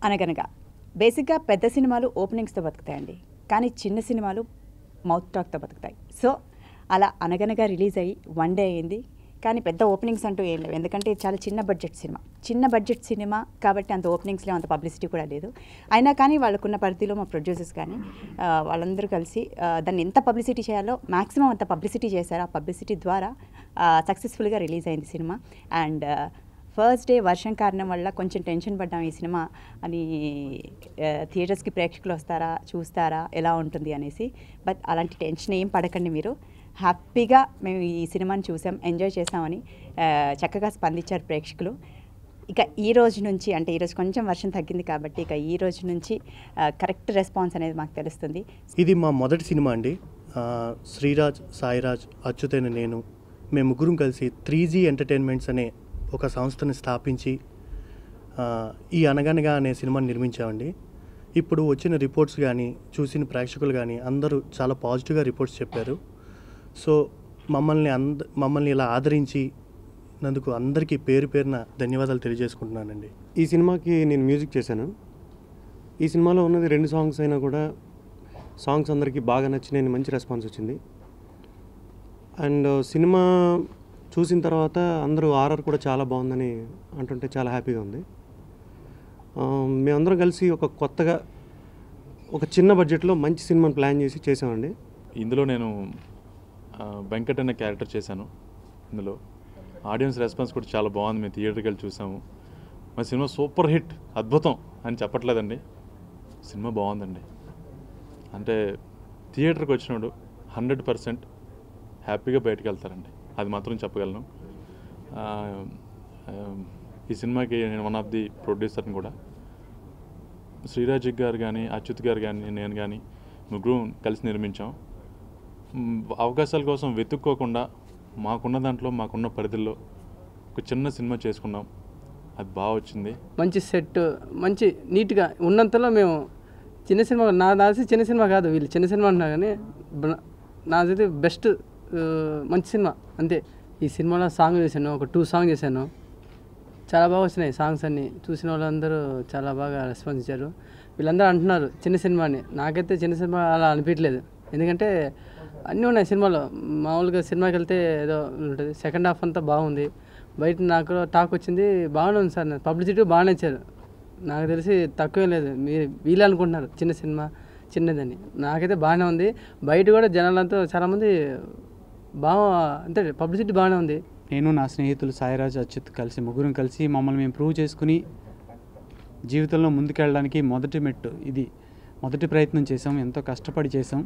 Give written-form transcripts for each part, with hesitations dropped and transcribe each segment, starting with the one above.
అనగనగా బేసిక్గా పెద్ద సినిమాలు ఓపెనింగ్స్తో బతుకుతాయండి, కానీ చిన్న సినిమాలు మౌత్ టాక్తో బతుకుతాయి. సో అలా అనగనగా రిలీజ్ అయ్యి 1 డే అయింది, కానీ పెద్ద ఓపెనింగ్స్ అంటూ ఏం లేవు. ఎందుకంటే ఇది చాలా చిన్న బడ్జెట్ సినిమా కాబట్టి అంత ఓపెనింగ్స్లో అంత పబ్లిసిటీ కూడా లేదు. అయినా కానీ వాళ్ళకున్న పరిధిలో మా ప్రొడ్యూసర్స్ కానీ వాళ్ళందరూ కలిసి దాన్ని ఎంత పబ్లిసిటీ చేయాలో మ్యాక్సిమం అంత పబ్లిసిటీ చేశారు. ఆ పబ్లిసిటీ ద్వారా సక్సెస్ఫుల్గా రిలీజ్ అయింది సినిమా. అండ్ ఫస్ట్ డే వర్షం కారణం వల్ల కొంచెం టెన్షన్ పడ్డాం ఈ సినిమా అని, థియేటర్స్కి ప్రేక్షకులు వస్తారా, చూస్తారా, ఎలా ఉంటుంది అనేసి. బట్ అలాంటి టెన్షన్ ఏం పడకండి మీరు. హ్యాపీగా మేము ఈ సినిమాని చూసాం, ఎంజాయ్ చేసామని చక్కగా స్పందించారు ప్రేక్షకులు. ఇక ఈ రోజు నుంచి, అంటే ఈరోజు కొంచెం వర్షం తగ్గింది కాబట్టి ఇక ఈ రోజు నుంచి కరెక్ట్ రెస్పాన్స్ అనేది మాకు తెలుస్తుంది. ఇది మా మొదటి సినిమా అండి. శ్రీరాజ్, సాయిరాజ్, అచ్యుతైన నేను మేము ముగ్గురం కలిసి 3G ఎంటర్టైన్మెంట్స్ అనే ఒక సంస్థని స్థాపించి ఈ అనగనగా అనే సినిమాని నిర్మించామండి. ఇప్పుడు వచ్చిన రిపోర్ట్స్ కానీ, చూసిన ప్రేక్షకులు కానీ అందరూ చాలా పాజిటివ్గా రిపోర్ట్స్ చెప్పారు. సో మమ్మల్ని ఇలా ఆదరించినందుకు అందరికీ పేరు పేరున ధన్యవాదాలు తెలియజేసుకుంటున్నానండి. ఈ సినిమాకి నేను మ్యూజిక్ చేశాను. ఈ సినిమాలో ఉన్నది 2 సాంగ్స్ అయినా కూడా సాంగ్స్ అందరికీ బాగా నచ్చినాయని మంచి రెస్పాన్స్ వచ్చింది. అండ్ సినిమా చూసిన తర్వాత అందరూ ఆర్ఆర్ కూడా చాలా బాగుందని అంటుంటే చాలా హ్యాపీగా ఉంది. మేమందరం కలిసి ఒక కొత్తగా ఒక చిన్న బడ్జెట్లో మంచి సినిమాని ప్లాన్ చేసి చేసామండి. ఇందులో నేను వెంకట్ అనే క్యారెక్టర్ చేశాను. ఇందులో ఆడియన్స్ రెస్పాన్స్ కూడా చాలా బాగుంది. మేము థియేటర్కి వెళ్ళి చూసాము. మా సినిమా సూపర్ హిట్, అద్భుతం అని చెప్పట్లేదండి, సినిమా బాగుందండి. అంటే థియేటర్కి వచ్చినప్పుడు 100% హ్యాపీగా బయటకు వెళ్తారండి, అది మాత్రం చెప్పగలను. ఈ సినిమాకి నేను వన్ ఆఫ్ ది ప్రొడ్యూసర్ని కూడా. శ్రీరాజ్ గారు కానీ, అచ్యుత్ గారు కానీ, నేను కానీ ముగ్గురు కలిసి నిర్మించాం. అవకాశాల కోసం వెతుక్కోకుండా మాకున్న దాంట్లో, మాకున్న పరిధిలో ఒక చిన్న సినిమా చేసుకున్నాం. అది బాగా వచ్చింది. మంచి సెట్, మంచి నీట్గా ఉన్నంతలో మేము చిన్న సినిమా, నాది చిన్న సినిమా కాదు, వీళ్ళు చిన్న సినిమా అంటున్నారు కానీ నాదైతే బెస్ట్ మంచి సినిమా అంతే. ఈ సినిమాలో సాంగ్ చేశాను, ఒక 2 సాంగ్ చేశాను, చాలా బాగా వచ్చినాయి సాంగ్స్ అన్నీ. చూసిన వాళ్ళందరూ చాలా బాగా రెస్పాన్స్ ఇచ్చారు. వీళ్ళందరూ అంటున్నారు చిన్న సినిమా అని. నాకైతే చిన్న సినిమా అలా అనిపించలేదు, ఎందుకంటే అన్నీ ఉన్నాయి సినిమాలో. మామూలుగా సినిమాకి వెళ్తే ఏదో ఉంటుంది, సెకండ్ హాఫ్ అంతా బాగుంది. బయట నాకు టాక్ వచ్చింది, బాగానే ఉంది సార్, పబ్లిసిటీ బాగానే ఇచ్చారు. నాకు తెలిసి తక్కువే లేదు. వీళ్ళు అనుకుంటున్నారు చిన్న సినిమా చిన్నదని, నాకైతే బాగానే ఉంది. బయట కూడా జనాలంతా చాలామంది బాగా అంటే పబ్లిసిటీ బాగానే ఉంది. నేను నా స్నేహితులు సాయిరాజ్, అచ్యుత్ కలిసి ముగ్గురం కలిసి మమ్మల్ని మేము ప్రూవ్ చేసుకుని జీవితంలో ముందుకెళ్ళడానికి మొదటి మెట్టు ఇది, మొదటి ప్రయత్నం చేసాం, ఎంతో కష్టపడి చేసాం.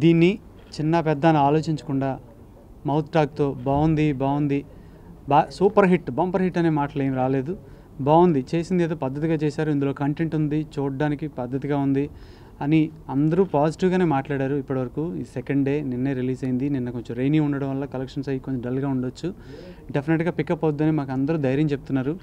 దీన్ని చిన్న పెద్ద అని ఆలోచించకుండా మౌత్ టాక్తో బాగుంది సూపర్ హిట్, బంపర్ హిట్ అనే మాటలు ఏం రాలేదు. బాగుంది, చేసింది ఏదో పద్ధతిగా చేశారు, ఇందులో కంటెంట్ ఉంది, చూడడానికి పద్ధతిగా ఉంది అని అందరూ పాజిటివ్గానే మాట్లాడారు ఇప్పటివరకు. ఈ సెకండ్ డే నిన్నే రిలీజ్ అయింది. నిన్న కొంచెం రెయినీ ఉండడం వల్ల కలెక్షన్స్ అయ్యి కొంచెం డల్గా ఉండొచ్చు, డెఫినెట్గా పికప్ అవుద్దని మాకు అందరూ ధైర్యం చెప్తున్నారు.